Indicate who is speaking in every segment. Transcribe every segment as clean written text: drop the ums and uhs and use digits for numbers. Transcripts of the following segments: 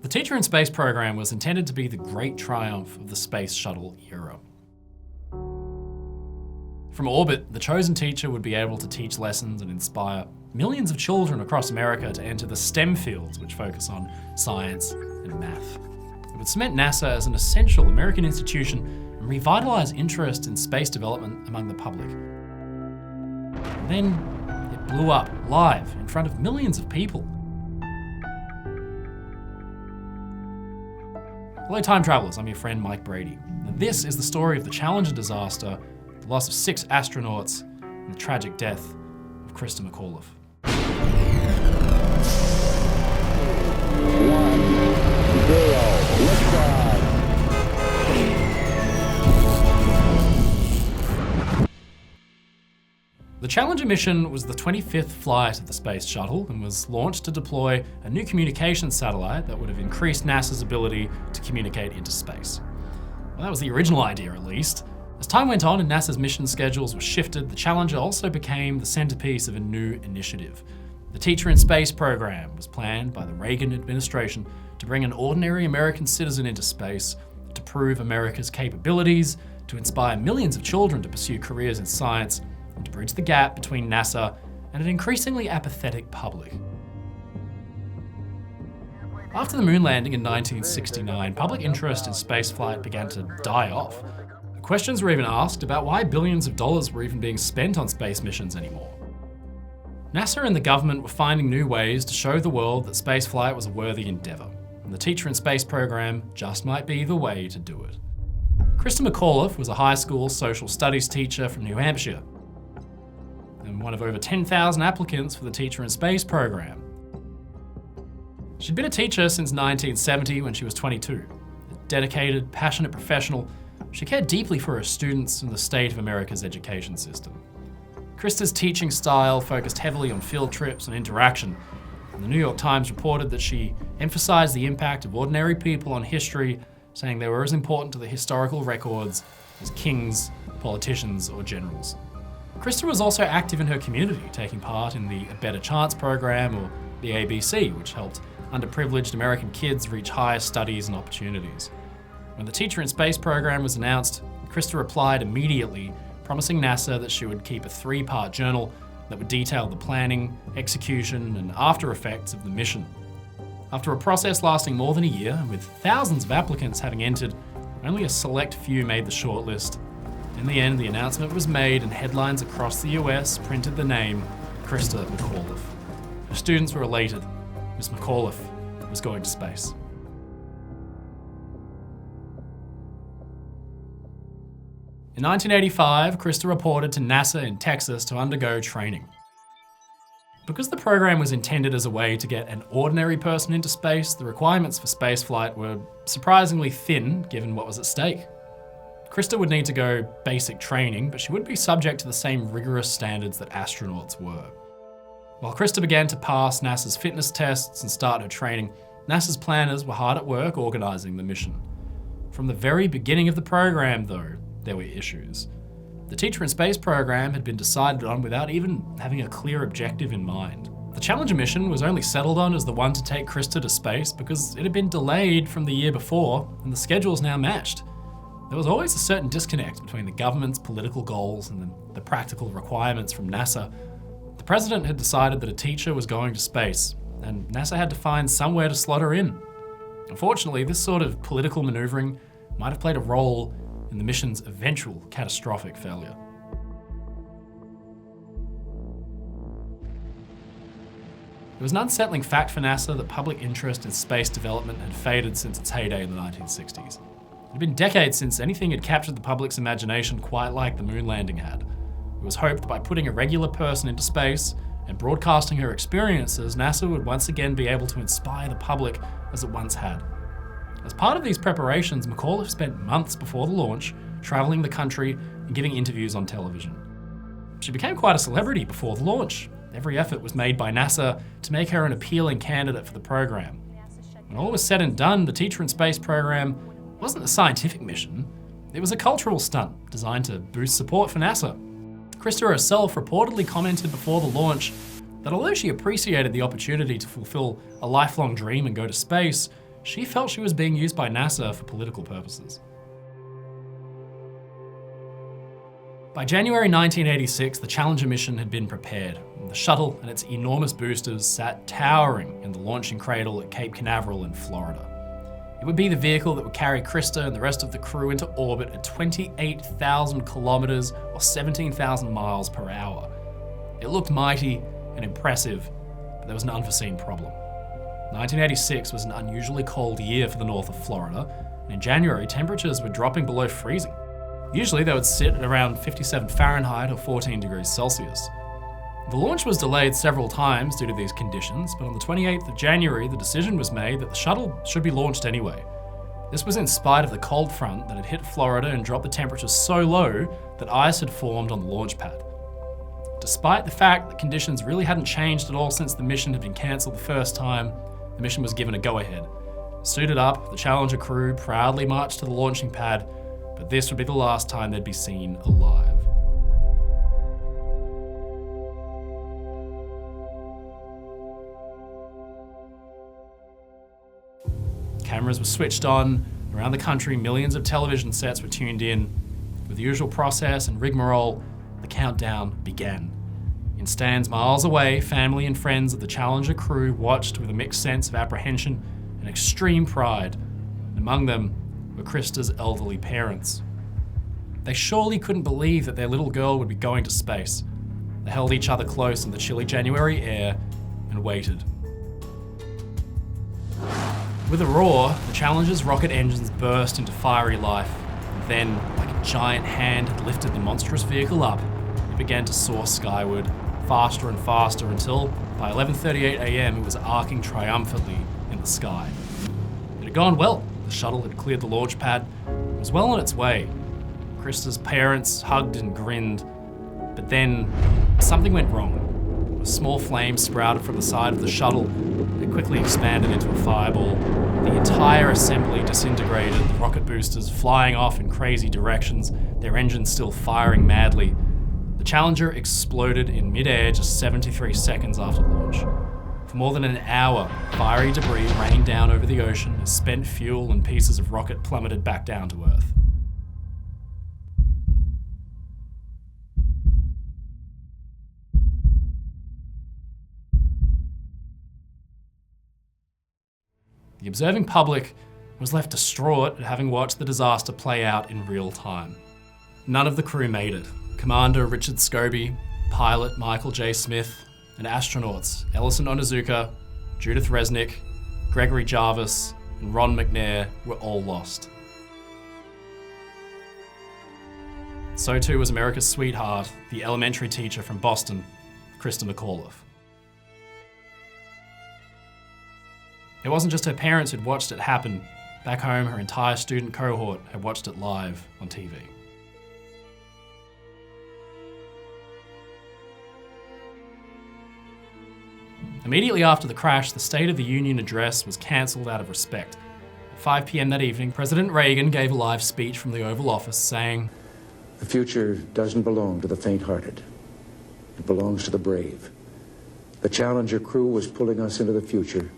Speaker 1: The Teacher in Space program was intended to be the great triumph of the space shuttle era. From orbit, the chosen teacher would be able to teach lessons and inspire millions of children across America to enter the STEM fields, which focus on science and math. It would cement NASA as an essential American institution and revitalize interest in space development among the public. And then it blew up live in front of millions of people. Hello time travelers, I'm your friend Mike Brady. And this is the story of the Challenger disaster, the loss of 6 astronauts, and the tragic death of Christa McAuliffe.
Speaker 2: 1, 0, liftoff.
Speaker 1: The Challenger mission was the 25th flight of the Space Shuttle and was launched to deploy a new communications satellite that would have increased NASA's ability to communicate into space. Well, that was the original idea, at least. As time went on and NASA's mission schedules were shifted, the Challenger also became the centerpiece of a new initiative. The Teacher in Space program was planned by the Reagan administration to bring an ordinary American citizen into space, to prove America's capabilities, to inspire millions of children to pursue careers in science, and to bridge the gap between NASA and an increasingly apathetic public. After the moon landing in 1969, public interest in spaceflight began to die off. Questions were even asked about why billions of dollars were even being spent on space missions anymore. NASA and the government were finding new ways to show the world that spaceflight was a worthy endeavour, and the Teacher in Space program just might be the way to do it. Christa McAuliffe was a high school social studies teacher from New Hampshire, and one of over 10,000 applicants for the Teacher in Space program. She'd been a teacher since 1970 when she was 22. A dedicated, passionate professional, she cared deeply for her students and the state of America's education system. Christa's teaching style focused heavily on field trips and interaction, and the New York Times reported that she emphasized the impact of ordinary people on history, saying they were as important to the historical records as kings, politicians, or generals. Christa was also active in her community, taking part in the A Better Chance program or the ABC, which helped underprivileged American kids reach higher studies and opportunities. When the Teacher in Space program was announced, Christa replied immediately, promising NASA that she would keep a 3-part journal that would detail the planning, execution, and after effects of the mission. After a process lasting more than a year, and with thousands of applicants having entered, only a select few made the shortlist. In the end, the announcement was made and headlines across the US printed the name Christa McAuliffe. Her students were elated. Miss McAuliffe was going to space. In 1985, Christa reported to NASA in Texas to undergo training. Because the program was intended as a way to get an ordinary person into space, the requirements for spaceflight were surprisingly thin given what was at stake. Christa would need to go basic training, but she would be subject to the same rigorous standards that astronauts were. While Christa began to pass NASA's fitness tests and start her training, NASA's planners were hard at work organising the mission. From the very beginning of the program, though, there were issues. The Teacher in Space program had been decided on without even having a clear objective in mind. The Challenger mission was only settled on as the one to take Christa to space because it had been delayed from the year before and the schedules now matched. There was always a certain disconnect between the government's political goals and the practical requirements from NASA. The president had decided that a teacher was going to space, and NASA had to find somewhere to slot her in. Unfortunately, this sort of political maneuvering might have played a role in the mission's eventual catastrophic failure. It was an unsettling fact for NASA that public interest in space development had faded since its heyday in the 1960s. It had been decades since anything had captured the public's imagination quite like the moon landing had. It was hoped that by putting a regular person into space and broadcasting her experiences, NASA would once again be able to inspire the public as it once had. As part of these preparations, McAuliffe spent months before the launch travelling the country and giving interviews on television. She became quite a celebrity before the launch. Every effort was made by NASA to make her an appealing candidate for the program. When all was said and done, the Teacher in Space program wasn't a scientific mission. It was a cultural stunt designed to boost support for NASA. Christa herself reportedly commented before the launch that although she appreciated the opportunity to fulfill a lifelong dream and go to space, she felt she was being used by NASA for political purposes. By January 1986, the Challenger mission had been prepared. The shuttle and its enormous boosters sat towering in the launching cradle at Cape Canaveral in Florida. It would be the vehicle that would carry Krista and the rest of the crew into orbit at 28,000 kilometers or 17,000 miles per hour. It looked mighty and impressive, but there was an unforeseen problem. 1986 was an unusually cold year for the north of Florida, and in January, temperatures were dropping below freezing. Usually they would sit at around 57 Fahrenheit or 14 degrees Celsius. The launch was delayed several times due to these conditions, but on the 28th of January, the decision was made that the shuttle should be launched anyway. This was in spite of the cold front that had hit Florida and dropped the temperatures so low that ice had formed on the launch pad. Despite the fact that conditions really hadn't changed at all since the mission had been cancelled the first time, the mission was given a go-ahead. Suited up, the Challenger crew proudly marched to the launching pad, but this would be the last time they'd be seen alive. Cameras were switched on. Around the country, millions of television sets were tuned in. With the usual process and rigmarole, the countdown began. In stands miles away, family and friends of the Challenger crew watched with a mixed sense of apprehension and extreme pride. Among them were Krista's elderly parents. They surely couldn't believe that their little girl would be going to space. They held each other close in the chilly January air and waited. With a roar, the Challenger's rocket engines burst into fiery life. And then, like a giant hand had lifted the monstrous vehicle up, it began to soar skyward, faster and faster until, by 11:38 a.m., it was arcing triumphantly in the sky. It had gone well. The shuttle had cleared the launch pad. It was well on its way. Krista's parents hugged and grinned, but then something went wrong. A small flame sprouted from the side of the shuttle. It quickly expanded into a fireball. The entire assembly disintegrated, the rocket boosters flying off in crazy directions, their engines still firing madly. The Challenger exploded in mid-air just 73 seconds after launch. For more than an hour, fiery debris rained down over the ocean as spent fuel and pieces of rocket plummeted back down to Earth. The observing public was left distraught at having watched the disaster play out in real time. None of the crew made it. Commander Richard Scobie, pilot Michael J. Smith, and astronauts Ellison Onizuka, Judith Resnick, Gregory Jarvis, and Ron McNair were all lost. So too was America's sweetheart, the elementary teacher from Boston, Krista McAuliffe. It wasn't just her parents who'd watched it happen. Back home, her entire student cohort had watched it live on TV. Immediately after the crash, the State of the Union address was cancelled out of respect. At 5 p.m. that evening, President Reagan gave a live speech from the Oval Office saying,
Speaker 3: "The future doesn't belong to the faint-hearted. It belongs to the brave. The Challenger crew was pulling us into the future,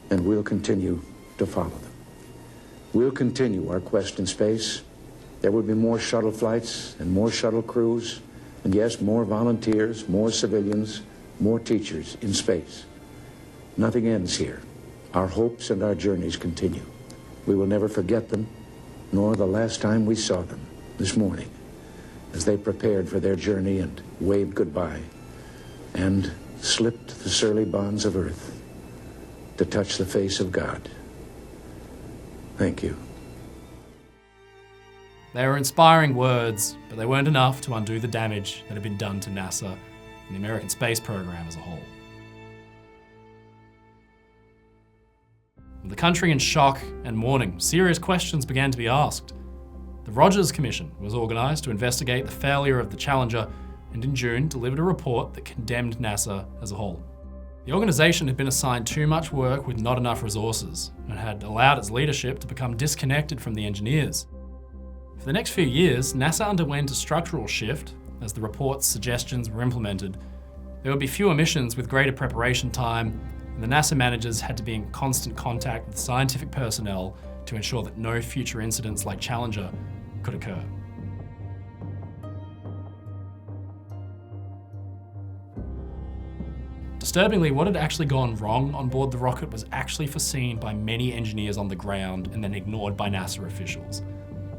Speaker 3: and we'll continue to follow them. We'll continue our quest in space. There will be more shuttle flights and more shuttle crews, and yes, more volunteers, more civilians, more teachers in space. Nothing ends here. Our hopes and our journeys continue. We will never forget them, nor the last time we saw them, this morning, as they prepared for their journey and waved goodbye and slipped the surly bonds of Earth to touch the face of God. Thank you."
Speaker 1: They were inspiring words, but they weren't enough to undo the damage that had been done to NASA and the American space program as a whole. With the country in shock and mourning, serious questions began to be asked. The Rogers Commission was organised to investigate the failure of the Challenger and in June delivered a report that condemned NASA as a whole. The organisation had been assigned too much work with not enough resources and had allowed its leadership to become disconnected from the engineers. For the next few years, NASA underwent a structural shift as the report's suggestions were implemented. There would be fewer missions with greater preparation time, and the NASA managers had to be in constant contact with scientific personnel to ensure that no future incidents like Challenger could occur. Disturbingly, what had actually gone wrong on board the rocket was actually foreseen by many engineers on the ground and then ignored by NASA officials.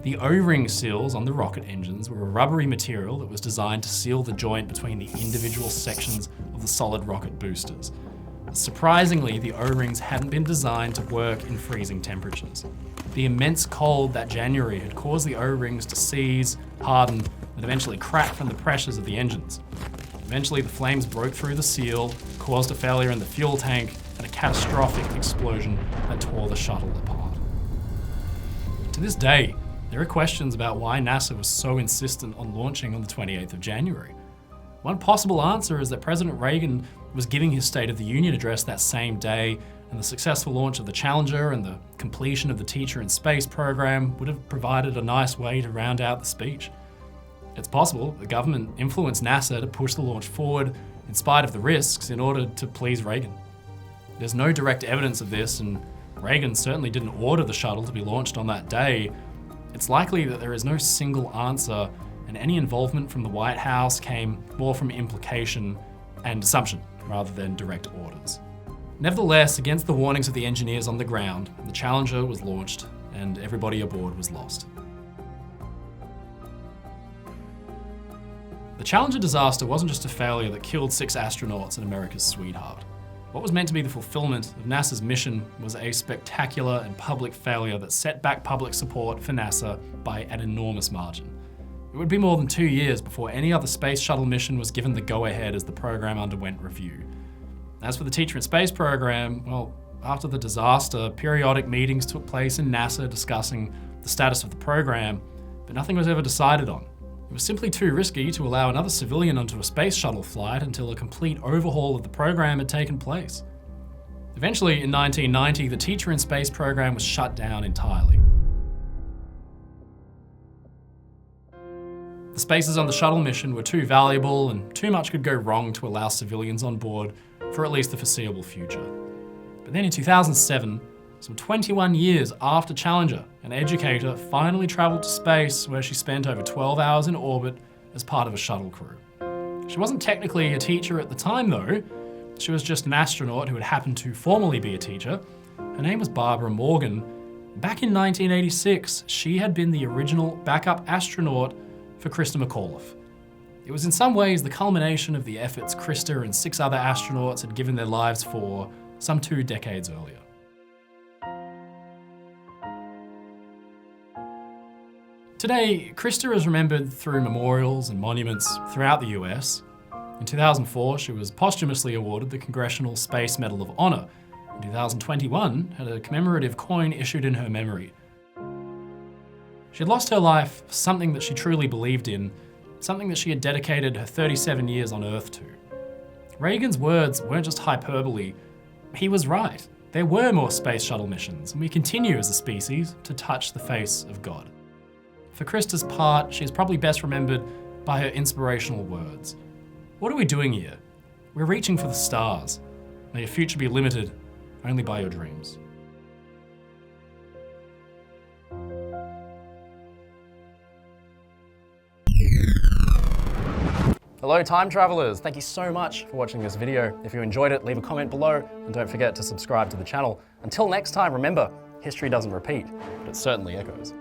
Speaker 1: The O-ring seals on the rocket engines were a rubbery material that was designed to seal the joint between the individual sections of the solid rocket boosters. Surprisingly, the O-rings hadn't been designed to work in freezing temperatures. The immense cold that January had caused the O-rings to seize, harden, and eventually crack from the pressures of the engines. Eventually, the flames broke through the seal, caused a failure in the fuel tank, and a catastrophic explosion that tore the shuttle apart. To this day, there are questions about why NASA was so insistent on launching on the 28th of January. One possible answer is that President Reagan was giving his State of the Union address that same day, and the successful launch of the Challenger and the completion of the Teacher in Space program would have provided a nice way to round out the speech. It's possible the government influenced NASA to push the launch forward in spite of the risks in order to please Reagan. There's no direct evidence of this, and Reagan certainly didn't order the shuttle to be launched on that day. It's likely that there is no single answer, and any involvement from the White House came more from implication and assumption rather than direct orders. Nevertheless, against the warnings of the engineers on the ground, the Challenger was launched and everybody aboard was lost. The Challenger disaster wasn't just a failure that killed 6 astronauts and America's sweetheart. What was meant to be the fulfillment of NASA's mission was a spectacular and public failure that set back public support for NASA by an enormous margin. It would be more than 2 years before any other space shuttle mission was given the go-ahead as the program underwent review. As for the Teacher in Space program, well, after the disaster, periodic meetings took place in NASA discussing the status of the program, but nothing was ever decided on. It was simply too risky to allow another civilian onto a space shuttle flight until a complete overhaul of the program had taken place. Eventually, in 1990, the Teacher in Space program was shut down entirely. The spaces on the shuttle mission were too valuable and too much could go wrong to allow civilians on board for at least the foreseeable future. But then in 2007, some 21 years after Challenger, an educator finally travelled to space where she spent over 12 hours in orbit as part of a shuttle crew. She wasn't technically a teacher at the time though, she was just an astronaut who had happened to formerly be a teacher. Her name was Barbara Morgan. Back in 1986, she had been the original backup astronaut for Christa McAuliffe. It was in some ways the culmination of the efforts Christa and 6 other astronauts had given their lives for some 2 decades earlier. Today, Christa is remembered through memorials and monuments throughout the US. In 2004, she was posthumously awarded the Congressional Space Medal of Honor. In 2021, had a commemorative coin issued in her memory. She had lost her life for something that she truly believed in, something that she had dedicated her 37 years on Earth to. Reagan's words weren't just hyperbole. He was right. There were more space shuttle missions, and we continue as a species to touch the face of God. For Christa's part, she is probably best remembered by her inspirational words. What are we doing here? We're reaching for the stars. May your future be limited only by your dreams. Hello time travelers, thank you so much for watching this video. If you enjoyed it, leave a comment below and don't forget to subscribe to the channel. Until next time, remember, history doesn't repeat, but it certainly echoes.